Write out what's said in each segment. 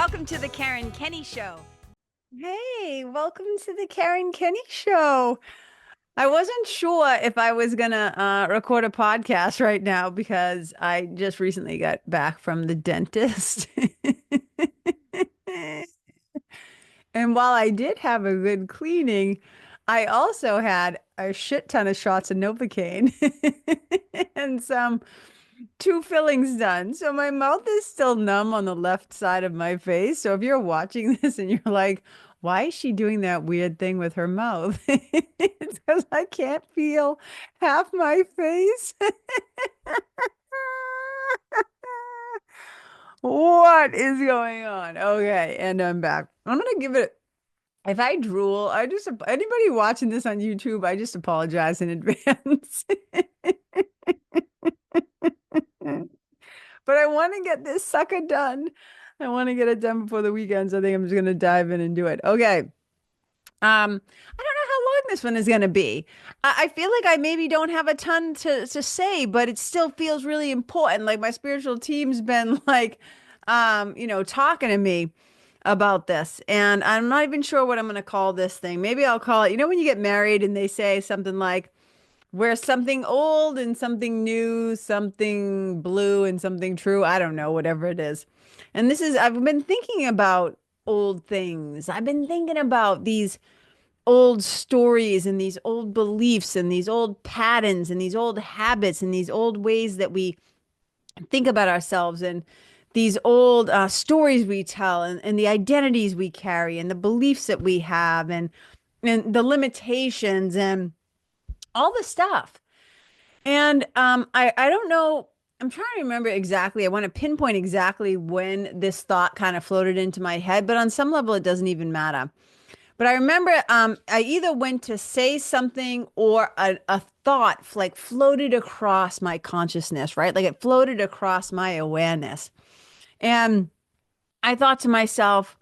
Welcome to the Karen Kenney Show. Hey, welcome to the Karen Kenney Show. I wasn't sure if I was gonna record a podcast right now because I just recently got back from the dentist. And while I did have a good cleaning, I also had a shit ton of shots of Novocaine and some two fillings done. So my mouth is still numb on the left side of my face. So if you're watching this and you're like, why is she doing that weird thing with her mouth? It's because I can't feel half my face. What is going on? Okay, and I'm back. I'm gonna give it, if I drool, anybody watching this on YouTube, I just apologize in advance. But I want to get this sucker done. I want to get it done before the weekend. So I think I'm just going to dive in and do it. Okay. I don't know how long this one is going to be. I feel like I maybe don't have a ton to say, but it still feels really important. Like my spiritual team's been like, talking to me about this. And I'm not even sure what I'm going to call this thing. Maybe I'll call it, when you get married and they say something like, we're something old and something new, something blue and something true. I don't know, whatever it is. And I've been thinking about old things. I've been thinking about these old stories and these old beliefs and these old patterns and these old habits and these old ways that we think about ourselves and these old stories we tell and the identities we carry and the beliefs that we have and the limitations and all the stuff. And I don't know. I'm trying to remember exactly. I want to pinpoint exactly when this thought kind of floated into my head, but on some level, it doesn't even matter. But I remember I either went to say something or a thought like floated across my consciousness, right? Like it floated across my awareness. And I thought to myself,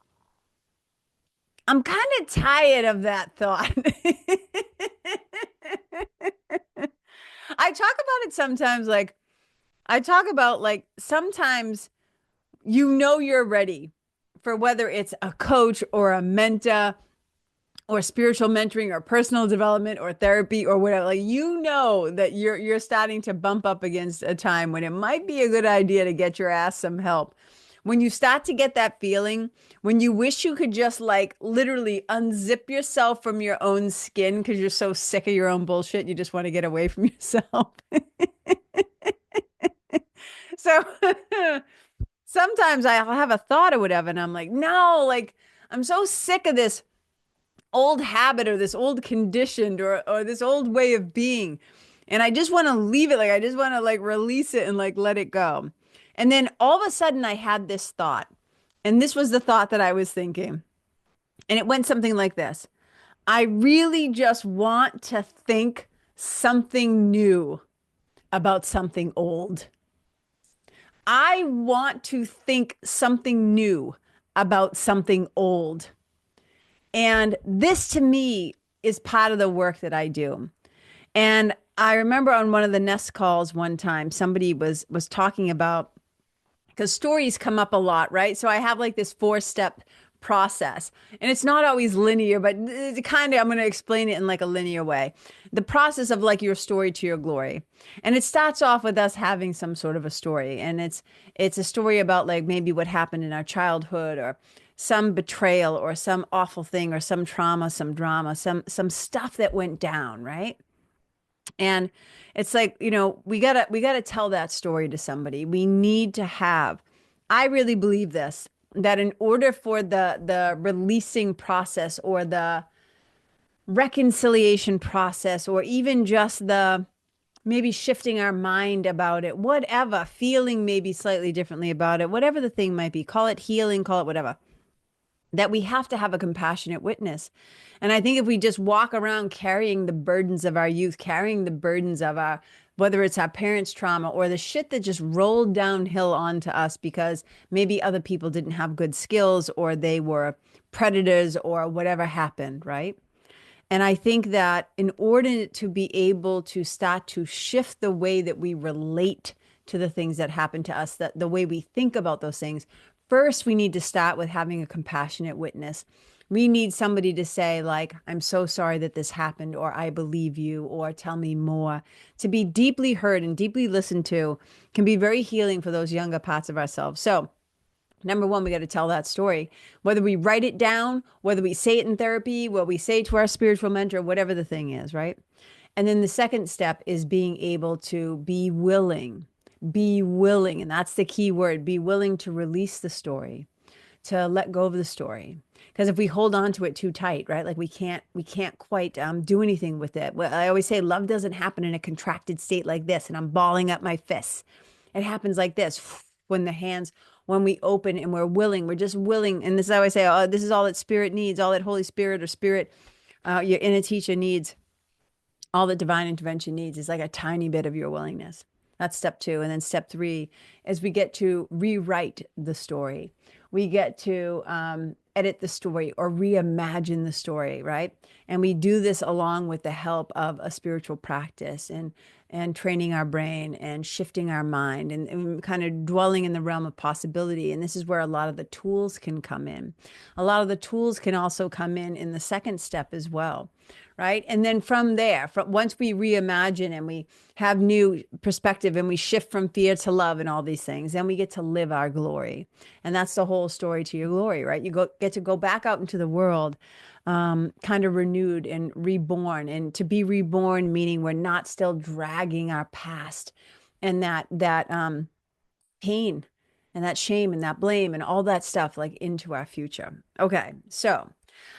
I'm kind of tired of that thought. I talk about it sometimes, like I talk about like sometimes you're ready for whether it's a coach or a mentor or spiritual mentoring or personal development or therapy or whatever. Like that you're starting to bump up against a time when it might be a good idea to get your ass some help. When you start to get that feeling, when you wish you could just like literally unzip yourself from your own skin because you're so sick of your own bullshit, you just want to get away from yourself. So sometimes I'll have a thought or whatever, and I'm like, no, like I'm so sick of this old habit or this old conditioned or this old way of being. And I just want to leave it. Like I just want to like release it and like let it go. And then all of a sudden I had this thought. And this was the thought that I was thinking. And it went something like this. I really just want to think something new about something old. I want to think something new about something old. And this to me is part of the work that I do. And I remember on one of the Nest calls one time, somebody was talking about because stories come up a lot, right? So I have like this 4-step process. And it's not always linear, but I'm going to explain it in like a linear way. The process of like your story to your glory. And it starts off with us having some sort of a story. And it's a story about like maybe what happened in our childhood or some betrayal or some awful thing or some trauma, some drama, some stuff that went down, right? And it's like, we gotta tell that story to somebody. We need to have, I really believe this, that in order for the releasing process or the reconciliation process, or even just the maybe shifting our mind about it, whatever, feeling maybe slightly differently about it, whatever the thing might be, call it healing, call it whatever, that we have to have a compassionate witness. And I think if we just walk around carrying the burdens of our youth, carrying the burdens of whether it's our parents' trauma or the shit that just rolled downhill onto us because maybe other people didn't have good skills or they were predators or whatever happened, right? And I think that in order to be able to start to shift the way that we relate to the things that happen to us, that the way we think about those things, First, we need to start with having a compassionate witness. We need somebody to say, like, I'm so sorry that this happened, or I believe you, or tell me more. To be deeply heard and deeply listened to can be very healing for those younger parts of ourselves. So, number one, we got to tell that story, whether we write it down, whether we say it in therapy, what we say to our spiritual mentor, whatever the thing is, right? And then the second step is being able to be willing. Be willing. And that's the key word. Be willing to release the story, to let go of the story. Because if we hold on to it too tight, right? Like we can't quite do anything with it. Well, I always say love doesn't happen in a contracted state like this, and I'm balling up my fists. It happens like this when we open and we're willing, we're just willing. And this is how I say, oh, this is all that spirit needs, all that Holy Spirit or spirit, your inner teacher needs, all that divine intervention needs is like a tiny bit of your willingness. That's step two. And then step three is we get to rewrite the story. We get to edit the story or reimagine the story, right? And we do this along with the help of a spiritual practice and training our brain and shifting our mind and kind of dwelling in the realm of possibility. And this is where a lot of the tools can come in. A lot of the tools can also come in the second step as well. Right. And then from there, once we reimagine and we have new perspective and we shift from fear to love and all these things, then we get to live our glory. And that's the whole story to your glory, right? You get to go back out into the world, kind of renewed and reborn. And to be reborn, meaning we're not still dragging our past and that pain and that shame and that blame and all that stuff like into our future. Okay. So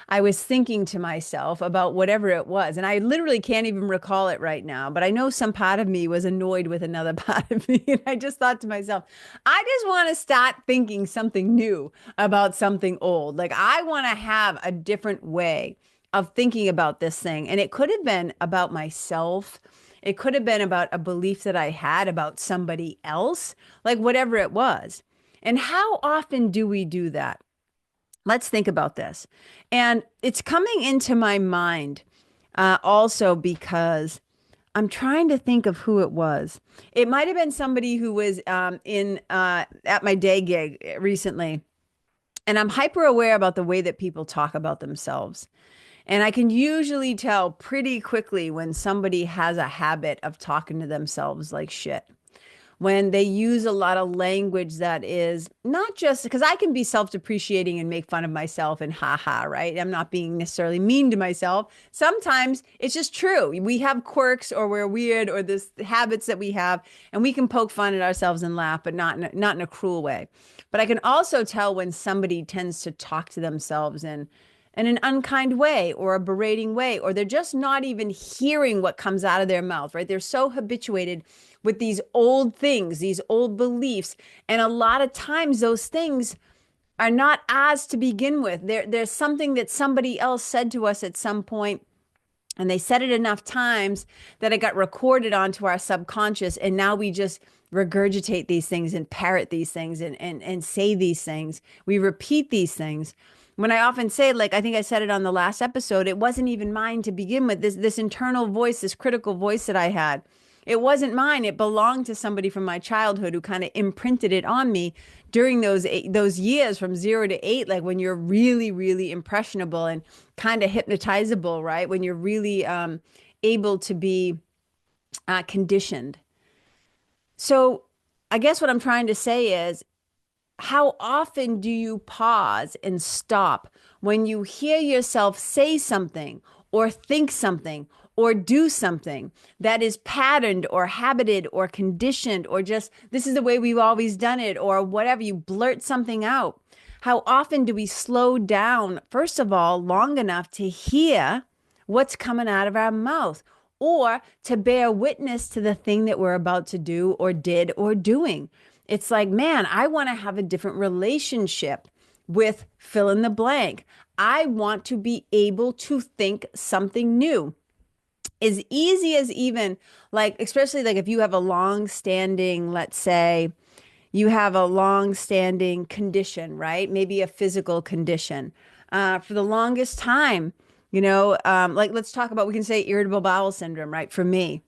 I was thinking to myself about whatever it was, and I literally can't even recall it right now, but I know some part of me was annoyed with another part of me. And I just thought to myself, I just want to start thinking something new about something old. Like I want to have a different way of thinking about this thing. And it could have been about myself. It could have been about a belief that I had about somebody else, like whatever it was. And how often do we do that? Let's think about this. And it's coming into my mind also because I'm trying to think of who it was. It might have been somebody who was at my day gig recently. And I'm hyper aware about the way that people talk about themselves. And I can usually tell pretty quickly when somebody has a habit of talking to themselves like shit, when they use a lot of language that is not just because I can be self-depreciating and make fun of myself and haha, right? I'm not being necessarily mean to myself. Sometimes it's just true. We have quirks or we're weird or this habits that we have, and we can poke fun at ourselves and laugh, but not in a cruel way. But I can also tell when somebody tends to talk to themselves in an unkind way or a berating way, or they're just not even hearing what comes out of their mouth, right? They're so habituated with these old things, these old beliefs. And a lot of times those things are not ours to begin with. There's something that somebody else said to us at some point, and they said it enough times that it got recorded onto our subconscious. And now we just regurgitate these things and parrot these things and say these things. We repeat these things. When I often say, like, I think I said it on the last episode, it wasn't even mine to begin with. This internal voice, this critical voice that I had, it wasn't mine. It belonged to somebody from my childhood who kind of imprinted it on me during those years from 0 to 8, like when you're really, really impressionable and kind of hypnotizable, right? When you're really able to be conditioned. So I guess what I'm trying to say is, how often do you pause and stop when you hear yourself say something or think something or do something that is patterned or habited or conditioned or just this is the way we've always done it or whatever, you blurt something out? How often do we slow down, first of all, long enough to hear what's coming out of our mouth or to bear witness to the thing that we're about to do or did or doing? It's like, man, I want to have a different relationship with fill in the blank. I want to be able to think something new. As easy as even like, especially like if you have a long-standing, let's say you have a long-standing condition, right? Maybe a physical condition. For the longest time, like let's talk about, we can say irritable bowel syndrome, right? For me.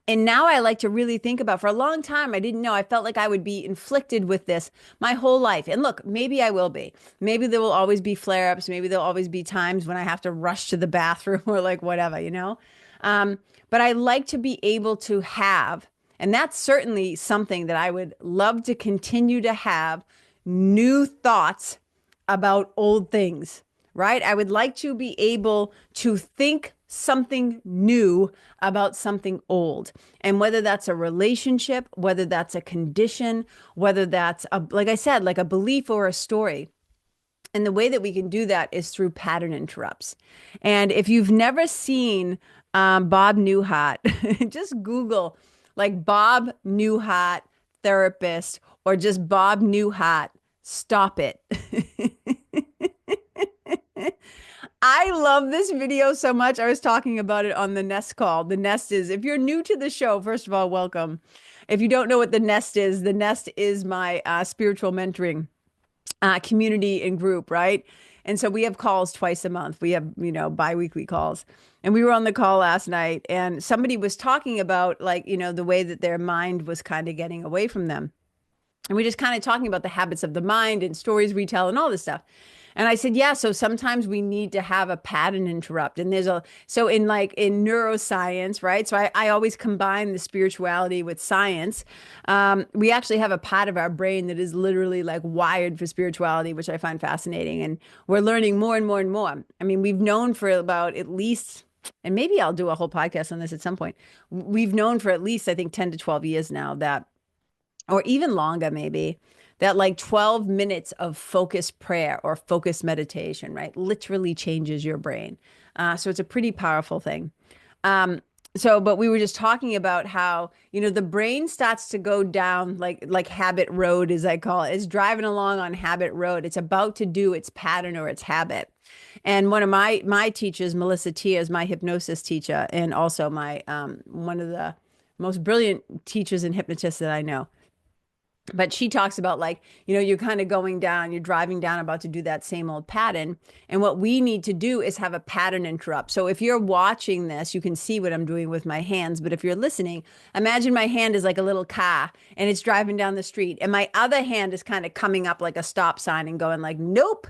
And now I like to really think about, for a long time, I didn't know. I felt like I would be inflicted with this my whole life. And look, maybe I will be. Maybe there will always be flare-ups. Maybe there'll always be times when I have to rush to the bathroom or like whatever, you know? But I like to be able to have, and that's certainly something that I would love to continue to have, new thoughts about old things, right? I would like to be able to think something new about something old. And whether that's a relationship, whether that's a condition, whether that's a, like I said, like a belief or a story. And the way that we can do that is through pattern interrupts. And if you've never seen Bob Newhart, just Google like Bob Newhart therapist or just Bob Newhart, stop it. I love this video so much. I was talking about it on the Nest call. The Nest is, if you're new to the show, first of all, welcome. If you don't know what the Nest is my spiritual mentoring community and group, right? And so we have calls twice a month. We have, biweekly calls. And we were on the call last night and somebody was talking about like, the way that their mind was kind of getting away from them. And we're just kind of talking about the habits of the mind and stories we tell and all this stuff. And I said, yeah, so sometimes we need to have a pattern interrupt. And so in neuroscience, right? So I always combine the spirituality with science. We actually have a part of our brain that is literally like wired for spirituality, which I find fascinating. And we're learning more and more and more. I mean, we've known for about at least, and maybe I'll do a whole podcast on this at some point. We've known for at least, I think, 10 to 12 years now that, or even longer, maybe, that like 12 minutes of focused prayer or focused meditation, right, literally changes your brain. So it's a pretty powerful thing. But we were just talking about how, the brain starts to go down like habit road, as I call it. It's driving along on habit road. It's about to do its pattern or its habit. And one of my teachers, Melissa Tia, is my hypnosis teacher, and also my one of the most brilliant teachers and hypnotists that I know. But she talks about like, you're kind of going down, you're driving down about to do that same old pattern. And what we need to do is have a pattern interrupt. So if you're watching this, you can see what I'm doing with my hands. But if you're listening, imagine my hand is like a little car and it's driving down the street. And my other hand is kind of coming up like a stop sign and going like, nope.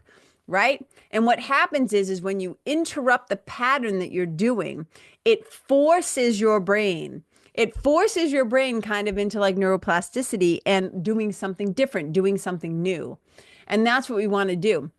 Right. And what happens is when you interrupt the pattern that you're doing, it forces your brain kind of into like neuroplasticity and doing something different, doing something new. And that's what we want to do.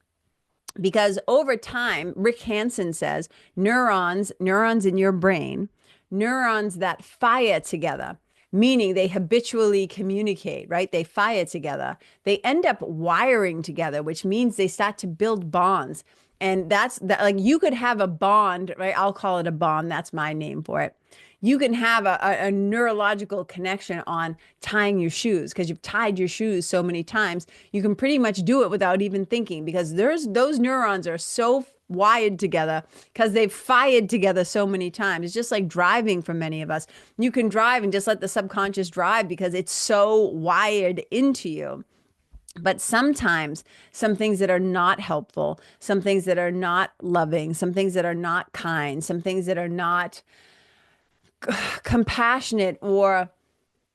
Because over time, Rick Hansen says, neurons in your brain, neurons that fire together, meaning they habitually communicate, right? They fire together. They end up wiring together, which means they start to build bonds. And that's that, like you could have a bond, right? I'll call it a bond. That's my name for it. You can have a neurological connection on tying your shoes because you've tied your shoes so many times. You can pretty much do it without even thinking because those neurons are so wired together because they've fired together so many times. It's just like driving for many of us. You can drive and just let the subconscious drive because it's so wired into you. But sometimes some things that are not helpful, some things that are not loving, some things that are not kind, some things that are not compassionate or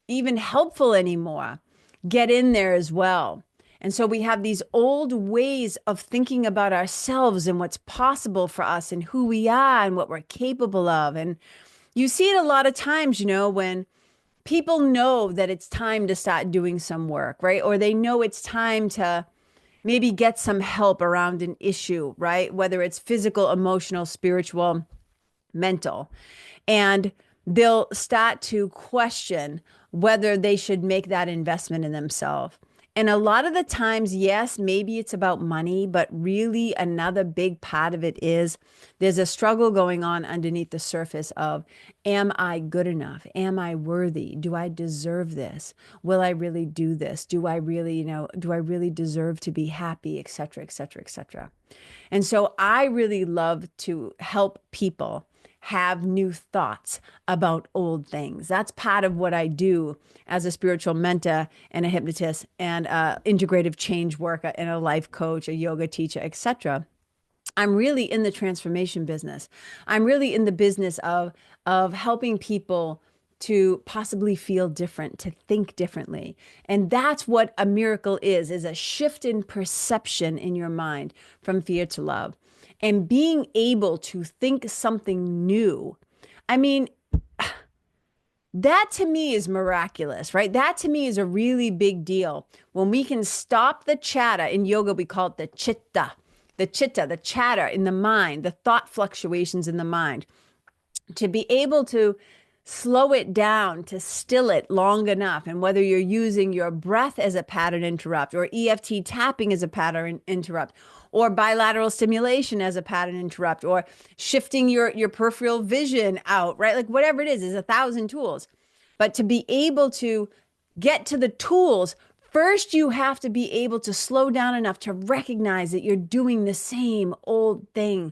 even helpful anymore get in there as well. And so we have these old ways of thinking about ourselves and what's possible for us and who we are and what we're capable of. And you see it a lot of times, when people know that it's time to start doing some work, right? Or they know it's time to maybe get some help around an issue, right? Whether it's physical, emotional, spiritual, mental. And they'll start to question whether they should make that investment in themselves. And a lot of the times, yes, maybe it's about money, but really another big part of it is there's a struggle going on underneath the surface of, am I good enough? Am I worthy? Do I deserve this? Will I really do this? Do I really deserve to be happy, et cetera, et cetera, et cetera. And so I really love to help people have new thoughts about old things. That's part of what I do as a spiritual mentor and a hypnotist and a integrative change worker and a life coach, a yoga teacher, etc. I'm really in the transformation business. I'm really in the business of helping people to possibly feel different, to think differently. And that's what a miracle is a shift in perception in your mind from fear to love. And being able to think something new. I mean, that to me is miraculous, right? That to me is a really big deal. When we can stop the chatter, in yoga, we call it the chitta, the chatter in the mind, the thought fluctuations in the mind, to be able to slow it down, to still it long enough. And whether you're using your breath as a pattern interrupt, or EFT tapping as a pattern interrupt, or bilateral stimulation as a pattern interrupt, or shifting your peripheral vision out, right? Like whatever it is 1,000 tools. But to be able to get to the tools, first you have to be able to slow down enough to recognize that you're doing the same old thing.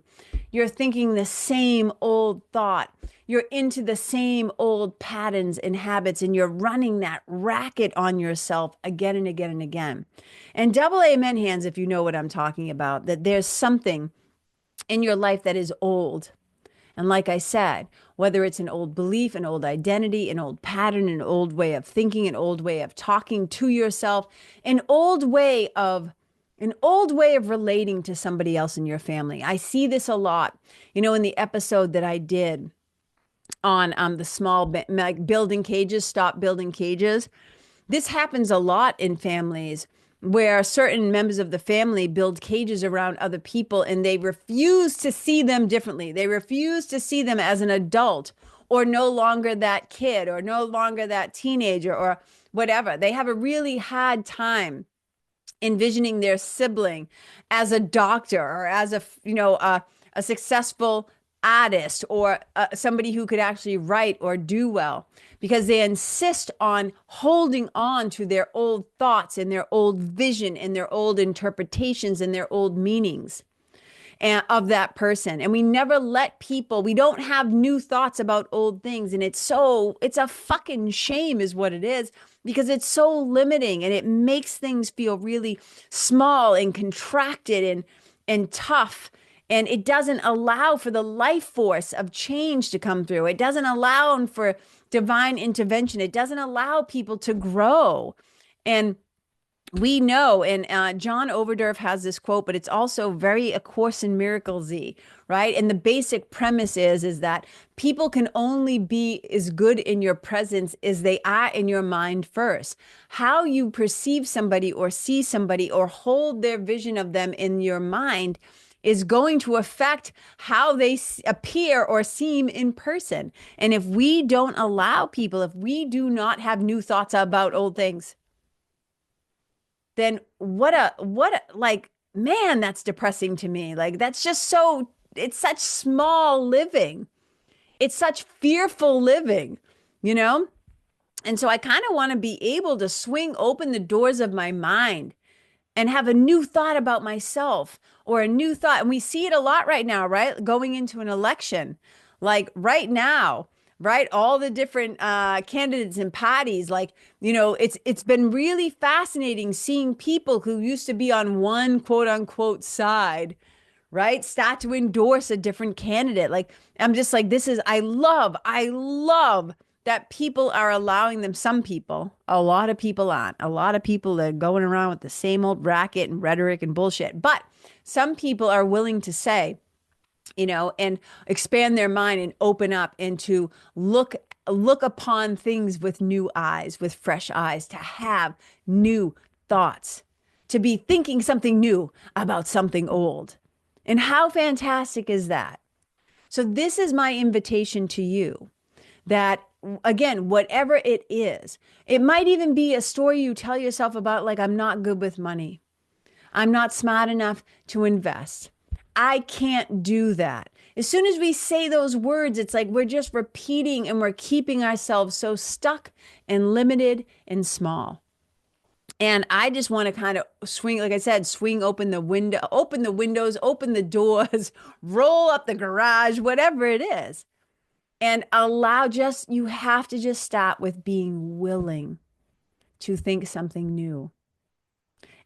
You're thinking the same old thought. You're into the same old patterns and habits, and you're running that racket on yourself again and again and again. And double amen hands if you know what I'm talking about, that there's something in your life that is old. And like I said, whether it's an old belief, an old identity, an old pattern, an old way of thinking, an old way of talking to yourself, an old way of relating to somebody else in your family. I see this a lot, in the episode that I did on the small, like building cages, stop building cages. This happens a lot in families where certain members of the family build cages around other people and they refuse to see them differently. They refuse to see them as an adult, or no longer that kid, or no longer that teenager, or whatever. They have a really hard time envisioning their sibling as a doctor, or as a successful artist, or somebody who could actually write or do well, because they insist on holding on to their old thoughts and their old vision and their old interpretations and their old meanings of that person. And we never let we don't have new thoughts about old things. And it's a fucking shame is what it is, because it's so limiting and it makes things feel really small and contracted and tough. And it doesn't allow for the life force of change to come through. It doesn't allow for divine intervention. It doesn't allow people to grow. And we know, and John Overdurf has this quote, but it's also very A Course in Miracles-y, right? And the basic premise is that people can only be as good in your presence as they are in your mind first. How you perceive somebody or see somebody or hold their vision of them in your mind is going to affect how they appear or seem in person. And if we don't allow people, if we do not have new thoughts about old things, then like, man, that's depressing to me. Like, that's just it's such small living. It's such fearful living, And so I kind of want to be able to swing open the doors of my mind and have a new thought about myself, or a new thought. And we see it a lot right now, right? Going into an election, like right now, right? All the different candidates and parties, like, it's been really fascinating seeing people who used to be on one quote unquote side, right, start to endorse a different candidate. Like, I'm just like, I love that people are allowing them. Some people, a lot of people aren't. A lot of people are going around with the same old racket and rhetoric and bullshit. But some people are willing to say, and expand their mind and open up, and to look upon things with new eyes, with fresh eyes, to have new thoughts, to be thinking something new about something old. And how fantastic is that? So this is my invitation to you, that again, whatever it is, it might even be a story you tell yourself about, like, I'm not good with money. I'm not smart enough to invest. I can't do that. As soon as we say those words, it's like we're just repeating, and we're keeping ourselves so stuck and limited and small. And I just want to kind of swing, like I said, open the windows, open the doors, roll up the garage, whatever it is. And you have to just start with being willing to think something new.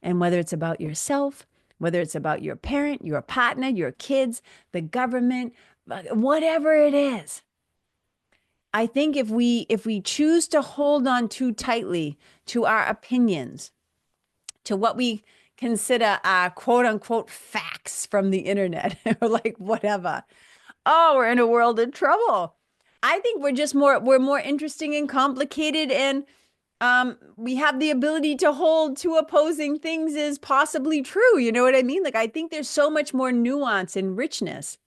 And whether it's about yourself, whether it's about your parent, your partner, your kids, the government, whatever it is, I think if we choose to hold on too tightly to our opinions, to what we consider quote unquote facts from the internet or like whatever, oh, we're in a world of trouble. I think we're more interesting and complicated, and we have the ability to hold two opposing things as possibly true. You know what I mean? Like, I think there's so much more nuance and richness.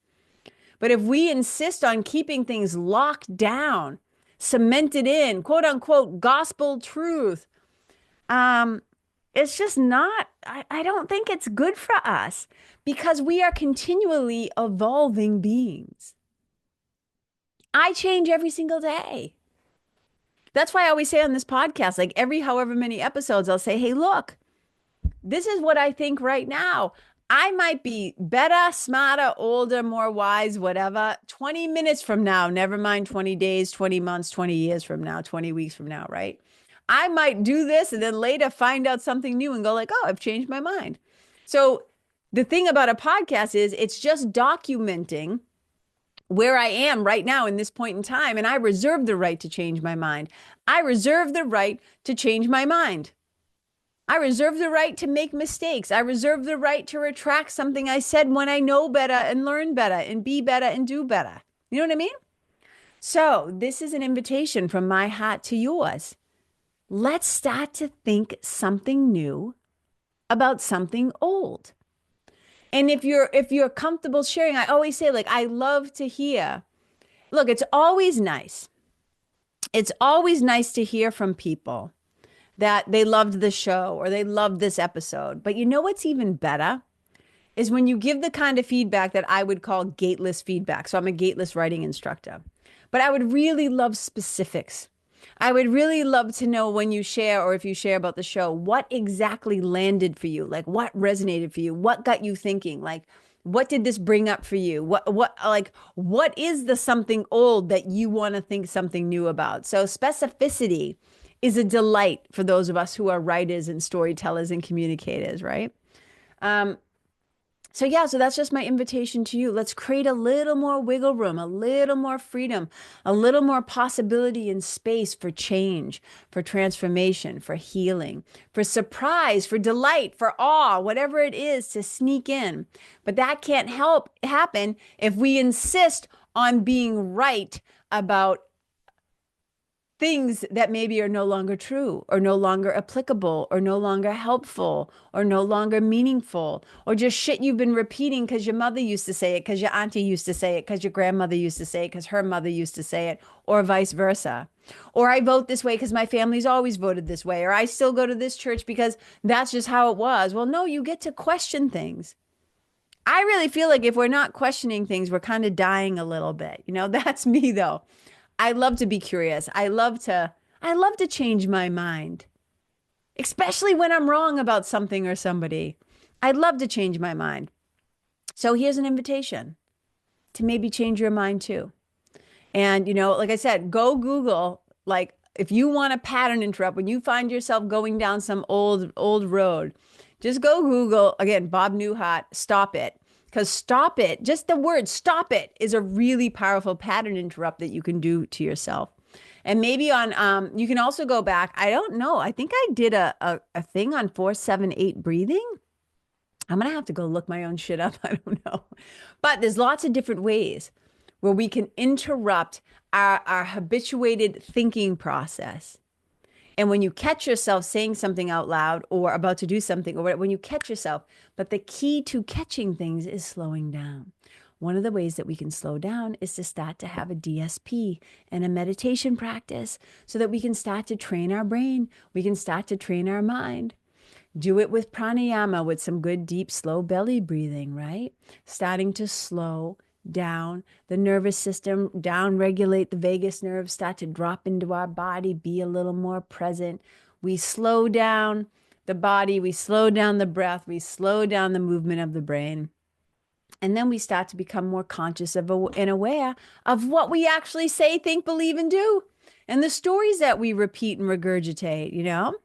But if we insist on keeping things locked down, cemented in, quote unquote, gospel truth, um, it's just not, I don't think it's good for us because we are continually evolving beings. I change every single day. That's why I always say on this podcast, like every however many episodes, I'll say, hey, look, this is what I think right now. I might be better, smarter, older, more wise, whatever, 20 minutes from now, never mind 20 days, 20 months, 20 years from now, 20 weeks from now, right? I might do this and then later find out something new and go like, oh, I've changed my mind. So the thing about a podcast is it's just documenting where I am right now in this point in time. And I reserve the right to change my mind. I reserve the right to change my mind. I reserve the right to make mistakes. I reserve the right to retract something I said when I know better and learn better and be better and do better. You know what I mean? So this is an invitation from my heart to yours. Let's start to think something new about something old. And if you're comfortable sharing, I always say, like, I love to hear. Look, it's always nice. It's always nice to hear from people that they loved the show or they loved this episode. But you know what's even better is when you give the kind of feedback that I would call gateless feedback. So I'm a gateless writing instructor. But I would really love specifics. I would really love to know when you share or if you share about the show, what exactly landed for you? Like what resonated for you? What got you thinking? Like what did this bring up for you? What is the something old that you want to think something new about? So specificity is a delight for those of us who are writers and storytellers and communicators, right? So yeah, so that's just my invitation to you. Let's create a little more wiggle room, a little more freedom, a little more possibility and space for change, for transformation, for healing, for surprise, for delight, for awe, whatever it is to sneak in. But that can't help happen if we insist on being right about things that maybe are no longer true or no longer applicable or no longer helpful or no longer meaningful or just shit you've been repeating because your mother used to say it, because your auntie used to say it, because your grandmother used to say it, because her mother used to say it, or vice versa. Or I vote this way because my family's always voted this way, or I still go to this church because that's just how it was. Well, no, you get to question things. I really feel like if we're not questioning things, we're kind of dying a little bit. You know, that's me though. I love to be curious. I love to change my mind, especially when I'm wrong about something or somebody. I'd love to change my mind. So here's an invitation to maybe change your mind too. And, you know, like I said, go Google, like if you want a pattern interrupt, when you find yourself going down some old road, just go Google, again, Bob Newhart, stop it. Because stop it, just the word stop it is a really powerful pattern interrupt that you can do to yourself. And maybe on, you can also go back. I don't know. I think I did a thing on 4-7-8 breathing. I'm going to have to go look my own shit up. I don't know. But there's lots of different ways where we can interrupt our habituated thinking process. And when you catch yourself saying something out loud or about to do something, or when you catch yourself, but the key to catching things is slowing down. One of the ways that we can slow down is to start to have a DSP and a meditation practice so that we can start to train our brain. We can start to train our mind. Do it with pranayama, with some good, deep, slow belly breathing, right? Starting to slow down the nervous system, down regulate the vagus nerve, start to drop into our body, be a little more present. We slow down the body, we slow down the breath, we slow down the movement of the brain. And then we start to become more conscious of and aware of what we actually say, think, believe, and do. And the stories that we repeat and regurgitate, you know?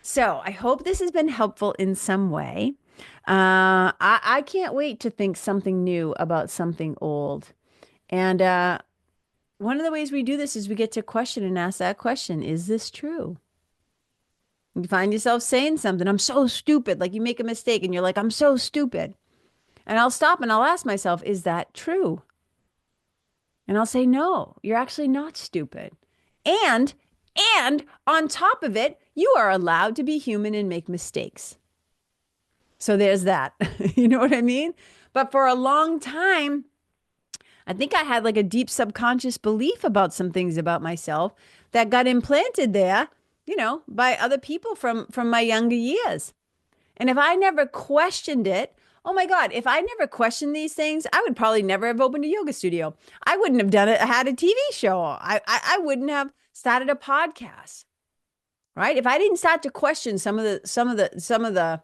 So I hope this has been helpful in some way. I can't wait to think something new about something old. And one of the ways we do this is we get to question and ask that question, is this true? You find yourself saying something, I'm so stupid. Like you make a mistake and you're like, I'm so stupid. And I'll stop and I'll ask myself, is that true? And I'll say, no, you're actually not stupid. And, and on top of it, you are allowed to be human and make mistakes. So there's that. You know what I mean? But for a long time, I think I had like a deep subconscious belief about some things about myself that got implanted there, by other people from my younger years. And if I never questioned it, oh my God, if I never questioned these things, I would probably never have opened a yoga studio. I wouldn't have done it, had a TV show. I wouldn't have started a podcast. Right? If I didn't start to question some of the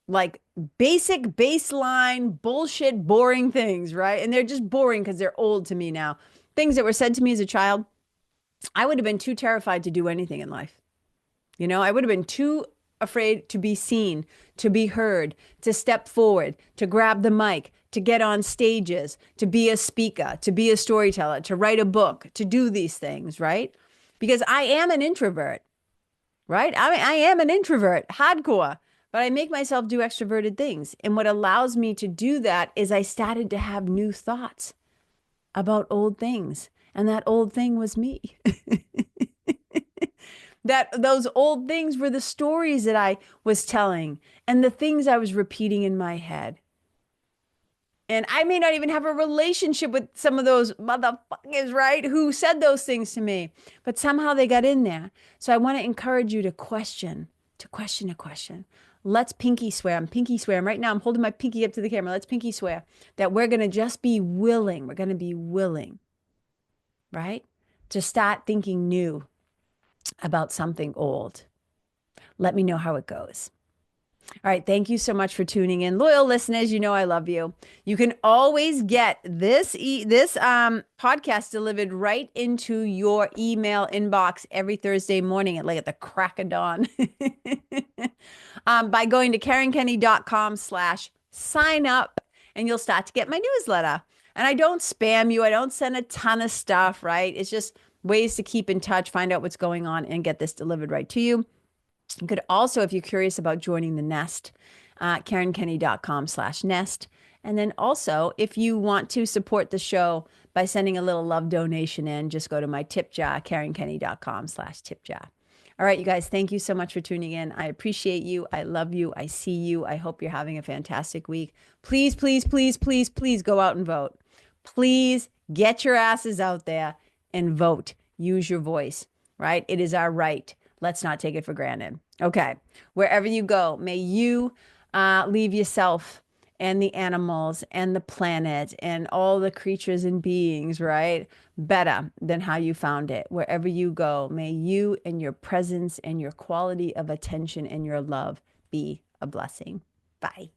like basic baseline bullshit boring things, right? And they're just boring because they're old to me now. Things that were said to me as a child, I would have been too terrified to do anything in life. I would have been too afraid to be seen, to be heard, to step forward, to grab the mic, to get on stages, to be a speaker, to be a storyteller, to write a book, to do these things, right? Because I am an introvert, right? I am an introvert, hardcore, but I make myself do extroverted things. And what allows me to do that is I started to have new thoughts about old things. And that old thing was me. That those old things were the stories that I was telling and the things I was repeating in my head. And I may not even have a relationship with some of those motherfuckers, right, who said those things to me, but somehow they got in there. So I want to encourage you to question. Let's pinky swear. I'm pinky swearing right now. I'm holding my pinky up to the camera. Let's pinky swear that we're going to just be willing. We're going to be willing, right, to start thinking new about something old. Let me know how it goes. All right. Thank you so much for tuning in. Loyal listeners, I love you. You can always get this podcast delivered right into your email inbox every Thursday morning at the crack of dawn by going to karenkenney.com/sign up, and you'll start to get my newsletter. And I don't spam you. I don't send a ton of stuff, right? It's just ways to keep in touch, find out what's going on, and get this delivered right to you. You could also, if you're curious about joining the nest, karenkenney.com/nest. And then also, if you want to support the show by sending a little love donation in, just go to my tip jar, karenkenney.com/tip jar. All right, you guys, thank you so much for tuning in. I appreciate you. I love you. I see you. I hope you're having a fantastic week. Please, please, please, please, please go out and vote. Please get your asses out there and vote. Use your voice, right? It is our right. Let's not take it for granted. Okay. Wherever you go, may you leave yourself and the animals and the planet and all the creatures and beings, right, better than how you found it. Wherever you go, may you and your presence and your quality of attention and your love be a blessing. Bye.